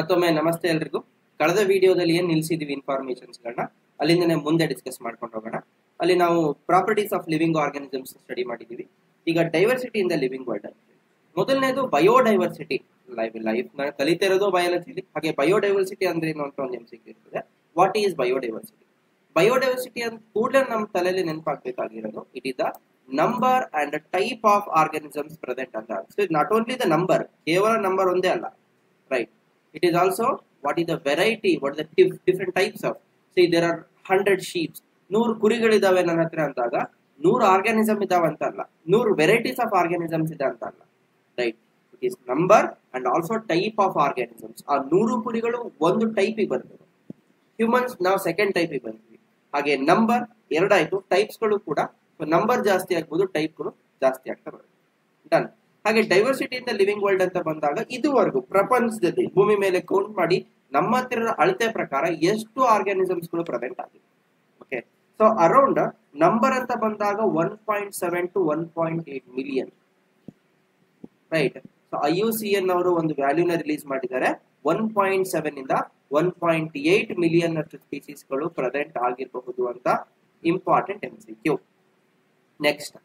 ಮತ್ತೊಮ್ಮೆ ನಮಸ್ತೆ ಎಲ್ರಿಗೂ. ಕಳೆದ ವಿಡಿಯೋದಲ್ಲಿ ಏನ್ ನಿಲ್ಸಿದೀವಿ ಇನ್ಫಾರ್ಮೇಶನ್ಸ್ ಗಳನ್ನ ಅಲ್ಲಿಂದನೇ ಮುಂದೆ ಡಿಸ್ಕಸ್ ಮಾಡ್ಕೊಂಡು ಹೋಗೋಣ. ಅಲ್ಲಿ ನಾವು properties of living organisms study ಮಾಡಿದೀವಿ. ಈಗ diversity in the living world. ಮೊದಲನೇದು ಬಯೋಡೈವರ್ಸಿಟಿ. ಲೈಫ್ ನ ಕಲಿತಿರೋದು ಬಯಾಲಜಿಲಿ, ಹಾಗೆ ಬಯೋಡೈವರ್ಸಿಟಿ ಅಂದ್ರೆ ಏನು ಅಂತ ಒಂದು MCQ ಇರ್ತದೆ. What is biodiversity? ಬಯೋಡೈವರ್ಸಿಟಿ ಅಂತ ಕೂಡಲೇ ನಮ್ಮ ತಲೆಯಲ್ಲಿ ನೆನಪಾಗಬೇಕಾಗಿರೋದು it is the number and type of organisms present ಅಂತ. So not only the number, ಕೇವಲ ನಂಬರ್ ಒಂದೇ ಅಲ್ಲ, right? It is also what is the variety, what is the different types of. See, there are 100 sheep. 100 ಕುರಿಗಳಿದಾವೆ ನನ್ನ ಹತ್ರ ಅಂದಾಗ 100 organism ಇದಾವೆ ಅಂತ ಅಲ್ಲ, 100 ವೆರೈಟೀಸ್ ಆಫ್ ಆರ್ಗಾನಿಸಮ್ಸ್ ಇದೆ ಅಂತ ಅಲ್ಲ, right? It is number and also type of organisms. ಆ 100 ಕುರಿಗಳು ಒಂದು ಟೈಪಿಗೆ ಬರ್ತವೆ. ಹ್ಯೂಮನ್ಸ್ ನಾವು ಸೆಕೆಂಡ್ ಟೈಪಿಗೆ ಬರ್ತೀವಿ. ಹಾಗೆ ನಂಬರ್ ಎರಡಾಯ್ತು, ಟೈಪ್ಸ್ ಗಳು ಕೂಡ ನಂಬರ್ ಜಾಸ್ತಿ ಆಗ್ಬೋದು, ಟೈಪ್ಗಳು ಜಾಸ್ತಿ ಆಗ್ತಾ ಬರುತ್ತೆ. ಡನ್. ಹಾಗೆ diversity in the living world ಅಂತ ಬಂದಾಗ ಇದುವರೆಗೂ ಪ್ರಪಂಚದಲ್ಲಿ ಭೂಮಿ ಮೇಲೆ ಕೌಂಟ್ ಮಾಡಿ ನಮ್ಮ ಹತ್ತಿರ ಅಳತೆ ಪ್ರಕಾರ ಎಷ್ಟು ಆರ್ಗಾನಿಸಮ್ಸ್ ಗಳು ಪ್ರೆಸೆಂಟ್ ಆಗಿದೆ. ಓಕೆ, ಸೊ ಅರೌಂಡ್ ನಂಬರ್ ಅಂತ ಬಂದಾಗ 1.7 to 1.8 million, right? So IUCN ಅವರು ಒಂದು ವ್ಯಾಲ್ಯೂನ ರಿಲೀಸ್ ಮಾಡಿದ್ದಾರೆ. 1.7 ಇಂದ 1.8 ಮಿಲಿಯನ್ ಅಷ್ಟು ಸ್ಪೀಸೀಸ್ ಗಳು ಪ್ರೆಸೆಂಟ್ ಆಗಿರಬಹುದು ಅಂತ ಇಂಪಾರ್ಟೆಂಟ್ MCQ. Next,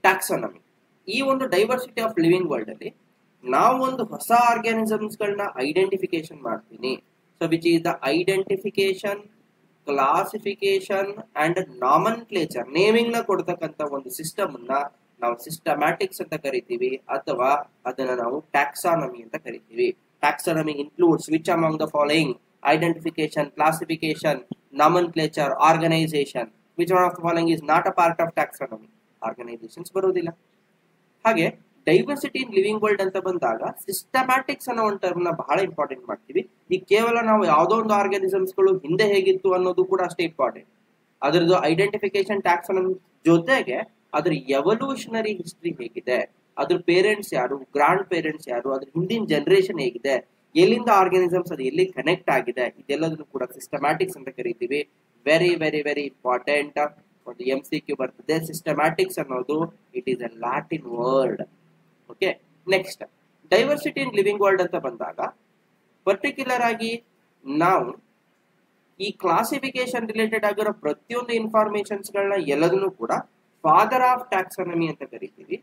taxonomy. ಈ ಒಂದು ಡೈವರ್ಸಿಟಿ ಆಫ್ ಲಿವಿಂಗ್ ವರ್ಲ್ಡ್ ಅಲ್ಲಿ ನಾವು ಒಂದು ಹೊಸ ಆರ್ಗಾನಿಸಮ್ಸ್ ಗಳನ್ನ ಐಡೆಂಟಿಫಿಕೇಶನ್ ಮಾಡ್ತೀನಿ. So which is the identification, classification and nomenclature, naming ನ ಕೊಡ್ತಕ್ಕಂತ ಒಂದು ಸಿಸ್ಟಮ್ ಅನ್ನ ನಾವು ಸಿಸ್ಟಮ್ಯಾಟಿಕ್ಸ್ ಅಂತ ಕರಿತೀವಿ, ಅಥವಾ ಅದನ್ನ ನಾವು ಟ್ಯಾಕ್ಸಾನಮಿ ಅಂತ ಕರಿತೀವಿ. Taxonomy includes which among the following: identification, classification, nomenclature, organisation. Which one of the following is not a part of taxonomy? Organisations ಬರೋದಿಲ್ಲ. ಹಾಗೆ ಡೈವರ್ಸಿಟಿ ಇನ್ ಲಿವಿಂಗ್ ವರ್ಲ್ಡ್ ಅಂತ ಬಂದಾಗ ಸಿಸ್ಟಮ್ಯಾಟಿಕ್ಸ್ ಅನ್ನೋ ಒಂದು ಟರ್ಮ್ ನ ಬಹಳ ಇಂಪಾರ್ಟೆಂಟ್ ಮಾಡ್ತೀವಿ. ಈ ಕೇವಲ ನಾವು ಯಾವುದೋ ಒಂದು ಆರ್ಗಾನಿಸಮ್ಸ್ ಗಳು ಹಿಂದೆ ಹೇಗಿತ್ತು ಅನ್ನೋದು ಕೂಡ ಅಷ್ಟೇ ಇಂಪಾರ್ಟೆಂಟ್. ಅದರದ್ದು ಐಡೆಂಟಿಫಿಕೇಶನ್, ಟ್ಯಾಕ್ಸಾನಮಿ ಜೊತೆಗೆ ಅದ್ರ ಎವಲ್ಯೂಷನರಿ ಹಿಸ್ಟ್ರಿ ಹೇಗಿದೆ, ಅದ್ರ ಪೇರೆಂಟ್ಸ್ ಯಾರು, ಗ್ರಾಂಡ್ ಪೇರೆಂಟ್ಸ್ ಯಾರು, ಅದ್ರ ಹಿಂದಿನ ಜನರೇಷನ್ ಹೇಗಿದೆ, ಎಲ್ಲಿಂದ ಆರ್ಗಾನಿಸಮ್ಸ್ ಅದು ಎಲ್ಲಿ ಕನೆಕ್ಟ್ ಆಗಿದೆ, ಇದೆಲ್ಲದನ್ನು ಕೂಡ ಸಿಸ್ಟಮ್ಯಾಟಿಕ್ಸ್ ಅಂತ ಕರಿತೀವಿ. ವೆರಿ ವೆರಿ ವೆರಿ ಇಂಪಾರ್ಟೆಂಟ್ ಒಂದು MCQ ಬರ್ತದೆ. ಸಿಸ್ಟಮ್ಯಾಟಿಕ್ಸ್ ಅನ್ನೋದು it is a Latin word. Okay, next, diversity in living world ಅಂತ ಬಂದಾಗ ಪರ್ಟಿಕ್ಯುಲರ್ ಆಗಿ ನಾವು ಈ ಕ್ಲಾಸಿಫಿಕೇಶನ್ ರಿಲೇಟೆಡ್ ಆಗಿರೋ ಪ್ರತಿಯೊಂದು ಇನ್ಫಾರ್ಮೇಶನ್ಸ್ ಗಳನ್ನ ಎಲ್ಲದನ್ನು ಕೂಡ ಫಾದರ್ ಆಫ್ ಟ್ಯಾಕ್ಸಾನಮಿ ಅಂತ ಕರಿತೀವಿ.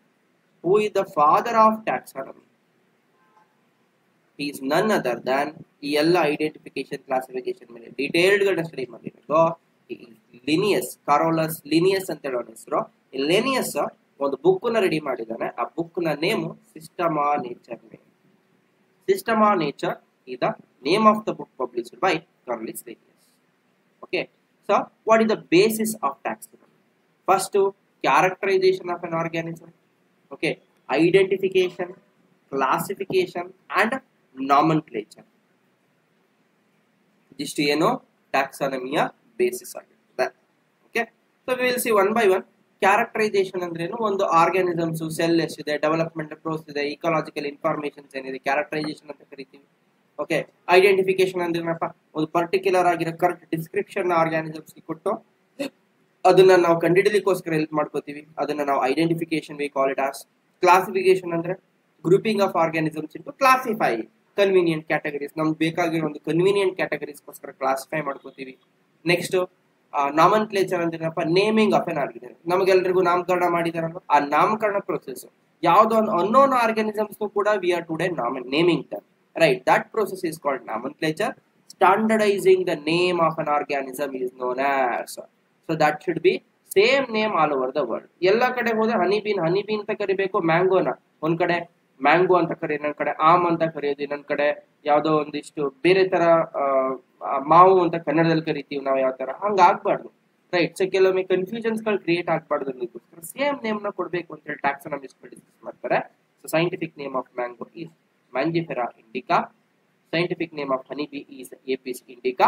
Who is the father of taxonomy? Is ನನ್ ಅದರ್ ದ್ಯಾನ್, ಈ ಎಲ್ಲ ಐಡೆಂಟಿಫಿಕೇಶನ್, ಕ್ಲಾಸಿಫಿಕೇಶನ್ ಮೇಲೆ ಡೀಟೇಲ್ಡ್ ಗಳನ್ನ ಸ್ಟಡಿ ಮಾಡಿರೋದು ಲಿನಿಯಸ್, ಕಾರೋಲಸ್ ಲಿನಿಯಸ್ ಅಂತ ಹೇಳೋ ಹೆಸರು. ಲಿನಿಯಸ್ ಒಂದು ಬುಕ್ ನ ರೆಡಿ ಮಾಡಿದ್ದಾನೆ. ಆ ಬುಕ್ ನ name Sistema nature. Sistema nature is the name of the book published by Carolus Linnaeus. Okay, so what is the basis of taxonomy? First, characterization of an organism. Okay, identification, classification and nomenclature. Istu ಏನು taxonomy basis ಆಗಿರುತ್ತೆ. Okay, so we will see one by one. Characterisation ಅಂದ್ರೇನು? ಒಂದು organisms cell ಎಷ್ಟಿದೆ, development process ಇದೆ, ecological informations ಏನಿದೆ, characterisation ಅಂತ ಕರಿತೀವಿ. Okay, identification ಅಂದ್ರೆ ಏನಪ್ಪ? ಒಂದು ಪರ್ಟಿಕ್ಯುಲರ್ ಆಗಿರೋ ಕರೆಕ್ಟ್ ಡಿಸ್ಕ್ರಿಪ್ಷನ್ ಆರ್ಗಾನಿಸಮ್ಸ್ ಕೊಟ್ಟು ಅದನ್ನ ನಾವು ಕಂಡುಹಿಡಿಯಲಿಕ್ಕೋಸ್ಕರ ಹೆಲ್ಪ್ ಮಾಡ್ಕೋತೀವಿ. ಅದನ್ನ ನಾವು identification we call it as. Classification ಅಂದ್ರೆ grouping of organisms into classify convenient categories. ನಮ್ಗೆ ಬೇಕಾಗಿರೋ ಒಂದು ಕನ್ವೀನಿಯಂಟ್ ಕ್ಯಾಟಗರೀಸ್ಗೋಸ್ಕರ ಕ್ಲಾಸಿಫೈ ಮಾಡ್ಕೋತೀವಿ. ನೆಕ್ಸ್ಟ್, ನಾಮನ್ಕ್ಲೇಚರ್ ಅಂದ್ರೆ ಏನಪ್ಪ? Naming of an organism. ನಮಗೆಲ್ಲರಿಗೂ ನಾಮಕರಣ ಮಾಡಿದಾರಲ್ಲ, ಆ ನಾಮಕರಣ ಪ್ರೊಸೆಸ್ ಯಾವುದೋ ಒಂದು ಅನ್ನೋನ್ ಆರ್ಗಾನಿಸಮ್ಸ್ ಕೂಡ we are today naming them, right? That process is called nomenclature. Standardizing the name of an organism is known as. So that should be same name all over the world. ಎಲ್ಲ ಕಡೆ ಹೋದ್ರೆ ಹನಿ bean ಅಂತ ಕರಿಬೇಕು, ಮ್ಯಾಂಗೋನ ಒಂದ್ ಕಡೆ mango ಅಂತ ಕರಿ, ಇನ್ನೊಂದ್ ಕಡೆ ಆಮ್ ಅಂತ ಕರೆಯೋದು, ಇನ್ನೊಂದ್ ಕಡೆ ಯಾವ್ದೋ ಒಂದಿಷ್ಟು ಬೇರೆ ತರ ಮಾವು ಅಂತ ಕನ್ನಡದಲ್ಲಿ ಕರಿತೀವಿ ನಾವು, ಯಾವ ತರ ಹಂಗ ಆಗ್ಬಾರ್ದು, ರೈಟ್? ಸೊ ಕೆಲವೊಮ್ಮೆ ಕನ್ಫ್ಯೂಷನ್ಸ್ ಗಳು ಕ್ರಿಯೇಟ್ ಆಗ್ಬಾರ್ದು ಅನ್ನೋದಕ್ಕೋಸ್ಕರ ಸೇಮ್ ನೇಮ್ ನ ಕೊಡ್ಬೇಕು ಅಂತ ಹೇಳಿ ಟ್ಯಾಕ್ಸಾನಮಿಸ್ಟ್ ಡಿಸ್ಕಸ್ ಮಾಡ್ತಾರೆ. So scientific name of mango is Mangifera indica. Scientific name of honeybee is Apis indica.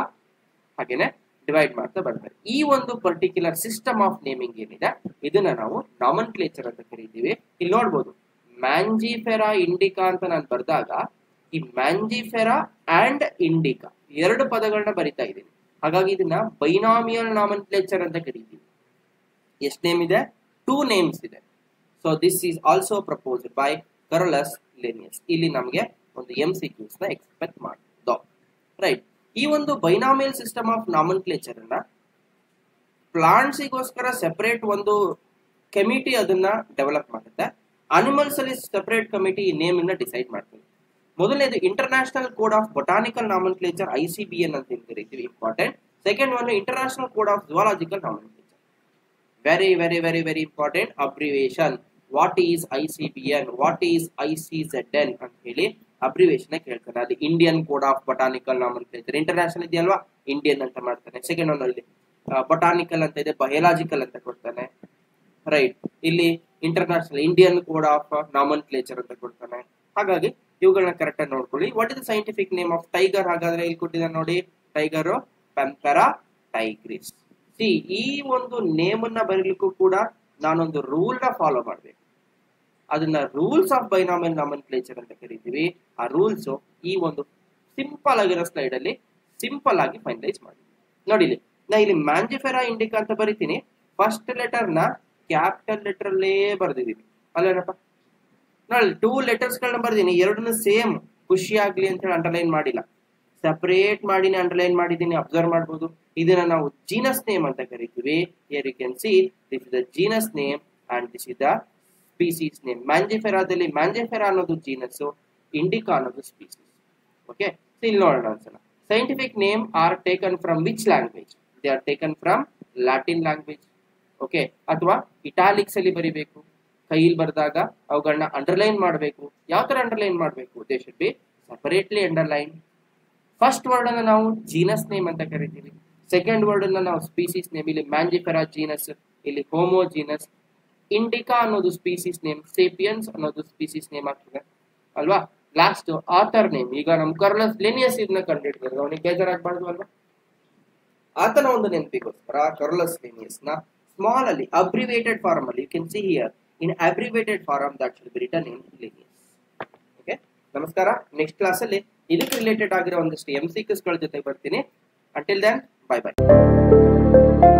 ಹಾಗೇನೆ ಡಿವೈಡ್ ಮಾಡ್ತಾ ಬರ್ತಾರೆ. ಈ ಒಂದು ಪರ್ಟಿಕ್ಯುಲರ್ ಸಿಸ್ಟಮ್ ಆಫ್ ನೇಮಿಂಗ್ ಏನಿದೆ ಇದನ್ನ ನಾವು ನಾಮನ್ಕ್ಲೇಚರ್ ಅಂತ ಕರಿತೀವಿ. ಇಲ್ಲಿ ನೋಡ್ಬೋದು ಮ್ಯಾಂಜಿಫೆರಾ ಇಂಡಿಕಾ ಅಂತ ನಾನು ಬರ್ದಾಗ ಈ ಮ್ಯಾಂಜಿಫೆರಾ ಅಂಡ್ ಇಂಡಿಕಾ ಎರಡು ಪದಗಳನ್ನ ಬರಿತಾ ಇದ್ದೀನಿ. ಹಾಗಾಗಿ ಇದನ್ನ ಬೈನಾಮಿಯಲ್ ನಾಮನ್ಕ್ಲೇಚರ್ ಅಂತ ಕರಿತೀವಿ. ಎಷ್ಟು ನೇಮ್ ಇದೆ? 2 ನೇಮ್ಸ್ ಇದೆ. So this is also proposed by Carolus Linnaeus. ಇಲ್ಲಿ ನಮಗೆ ಒಂದು MCQs ನ ಎಕ್ಸ್ಪೆಕ್ಟ್ ಮಾಡಬಹುದು. ರೈಟ್. ಈ ಒಂದು ಬೈನಾಮಿಯಲ್ ಸಿಸ್ಟಮ್ ಆಫ್ ನಾಮನ್ಕ್ಲೇಚರ್ ಅನ್ನ ಪ್ಲಾಂಟ್ಸಿಗೋಸ್ಕರ ಸೆಪರೇಟ್ ಒಂದು ಕಮಿಟಿ ಅದನ್ನ ಡೆವಲಪ್ ಮಾಡುತ್ತೆ. ಅನಿಮಲ್ಸ್ ಅಲ್ಲಿ ಸೆಪರೇಟ್ ಕಮಿಟಿ ಈ ನೇಮ್ ಅನ್ನ ಡಿಸೈಡ್ ಮಾಡ್ತೀವಿ. ಮೊದಲನೇದು international code of botanical nomenclature ICBN ಅಂತ ಕರಿತೀವಿ, important. Second one international code of zoological nomenclature, very very very very important abbreviation. What is ICBN, what is ICZN ಅಂತ ಹೇಳಿ abbreviation ಕೇಳ್ತಾನೆ. ಅದು Indian code of botanical nomenclature, international ಇದೆಯಲ್ವಾ Indian ಅಂತ ಮಾಡ್ತಾನೆ. Second one ಅಲ್ಲಿ ಬೊಟಾನಿಕಲ್ ಅಂತ ಇದೆ, ಬಯೋಲಾಜಿಕಲ್ ಅಂತ ಕೊಡ್ತಾನೆ. ರೈಟ್, ಇಲ್ಲಿ ಇಂಟರ್ನ್ಯಾಷನಲ್ ಇಂಡಿಯನ್ ಕೋಡ್ ಆಫ್ ನಾಮನ್ಕ್ಲೇಚರ್ ಅಂತ ಕೊಡ್ತಾನೆ. ಹಾಗಾಗಿ ಇವುಗಳನ್ನ ಕರೆಕ್ಟ್ ಆಗಿ ನೋಡ್ಕೊಳ್ಳಿ. What is the scientific name of tiger? ಹಾಗಾದ್ರೆ ಇಲ್ಲಿ ಕೊಟ್ಟಿದ್ದಾನೆ ನೋಡಿ, ಟೈಗರ್ ಪ್ಯಾಂಥೆರಾ ಟೈಗ್ರಿಸ್. ಸಿ, ಈ ಒಂದು ನೇಮ್ ಅನ್ನ ಬರೀಲಿಕ್ಕೂ ಕೂಡ ನಾನೊಂದು ರೂಲ್ ನ ಫಾಲೋ ಮಾಡ್ಬೇಕು. ಅದನ್ನ ರೂಲ್ಸ್ ಆಫ್ ಬೈನಾಮಿಯಲ್ ನಾಮನ್ಕ್ಲೇಚರ್ ಅಂತ ಕರಿತೀವಿ. ಆ ರೂಲ್ಸ್ ಈ ಒಂದು ಸಿಂಪಲ್ ಆಗಿರೋ ಸ್ಲೈಡ್ ಅಲ್ಲಿ ಸಿಂಪಲ್ ಆಗಿ ಫೈನಲೈಸ್ ಮಾಡಿ. ನೋಡಿ, ನಾ ಇಲ್ಲಿ ಮ್ಯಾಂಜಿಫೆರಾ ಇಂಡಿಕಾ ಅಂತ ಬರಿತೀನಿ. ಫಸ್ಟ್ ಲೆಟರ್ ನ ಕ್ಯಾಪಿಟಲ್ ಲೆಟರ್ ಅಲ್ಲೇ ಬರ್ದಿದೀನಿ ಅಲ್ಲೇನಪ್ಪ. ನೋಡಿ, 2 ಲೆಟರ್ಸ್ ಗಳನ್ನ ಬರ್ದೀನಿ, ಎರಡನ್ನೂ ಸೇಮ್ ಖುಷಿ ಆಗ್ಲಿ ಅಂತ ಹೇಳಿ ಅಂಡರ್ಲೈನ್ ಮಾಡಿಲ್ಲ, ಸಪರೇಟ್ ಮಾಡಿನೇ ಅಂಡರ್ಲೈನ್ ಮಾಡಿದ್ದೀನಿ. ಅಬ್ಸರ್ವ್ ಮಾಡಬಹುದು. ಇದನ್ನ ನಾವು ಜೀನಸ್ ನೇಮ್ ಅಂತ ಕರಿತೀವಿ. Here you can see this is the genus name and this is the species name. ಮ್ಯಾಂಜಿಫೆರಾದಲ್ಲಿ ಮ್ಯಾಂಜಿಫೆರಾ ಅನ್ನೋದು ಜೀನಸ್, ಇಂಡಿಕಾ ಅನ್ನೋದು ಸ್ಪೀಸೀಸ್. ಓಕೆ, ಇಲ್ಲಿ ನೋಡೋಣ ಒಂದ್ಸಲ. Scientific name are taken from which language? They are taken from Latin language. Okay, ಅಥವಾ italics ಅಲ್ಲಿ ಬರಿಬೇಕು. ಕೈಯಲ್ಲಿ ಬರೆದಾಗ ಅವುಗಳನ್ನ ಅಂಡರ್ಲೈನ್ ಮಾಡಬೇಕು. ಯಾವ ತರ ಅಂಡರ್ಲೈನ್ ಮಾಡಬೇಕು? They should be separately underline. First word ಅನ್ನ ನಾವು ಜೀನಸ್ ನೇಮ್ ಅಂತ ಕರಿತೀವಿ. ಸೆಕೆಂಡ್ ವರ್ಡ್ ಅನ್ನ ನಾವು ಸ್ಪೀಸೀಸ್ ನೇಮ್. ಇಲ್ಲಿ ಮ್ಯಾಂಜಿಫೆರಾ ಜೀನಸ್, ಇಲ್ಲಿ ಹೋಮೋ ಜೀನಸ್. ಇಂಡಿಕಾ ಅನ್ನೋದು ಸ್ಪೀಸೀಸ್ ನೇಮ್, ಸೇಪಿಯನ್ಸ್ ಅನ್ನೋದು ಸ್ಪೀಸೀಸ್ ನೇಮ್ ಆಗ್ತದೆ ಅಲ್ವಾ. Last author name. ಈಗ ನಮ್ ಕರ್ಲಸ್ ಲಿನಿಯಸ್ ಇದನ್ನ ಕಂಡುಹಿಡಿದ್ರು, ಅವನಿಗೆ ಬೇಜಾರಾಗಬಾರ್ದು ಅಲ್ವಾ. ಆತನ ಒಂದು ನೆನಪಿಗೋಸ್ಕರ ಕರ್ಲಸ್ ಲಿನಿಯಸ್ ನ ಸ್ಮಾಲ್ ಅಲ್ಲಿ ಅಬ್ರಿವೇಟೆಡ್ ಫಾರ್ಮ್ ಅಲ್ಲಿ you can see here in abbreviated form that should be written in Linnaeus. Okay, ನಮಸ್ಕಾರ. ನೆಕ್ಸ್ಟ್ ಕ್ಲಾಸ್ ಅಲ್ಲಿ ಇದಕ್ಕೆ ರಿಲೇಟೆಡ್ ಆಗಿರೋ ಒಂದಷ್ಟು MCQs ಗಳ ಜೊತೆ ಬರ್ತೀನಿ. Until then, bye bye.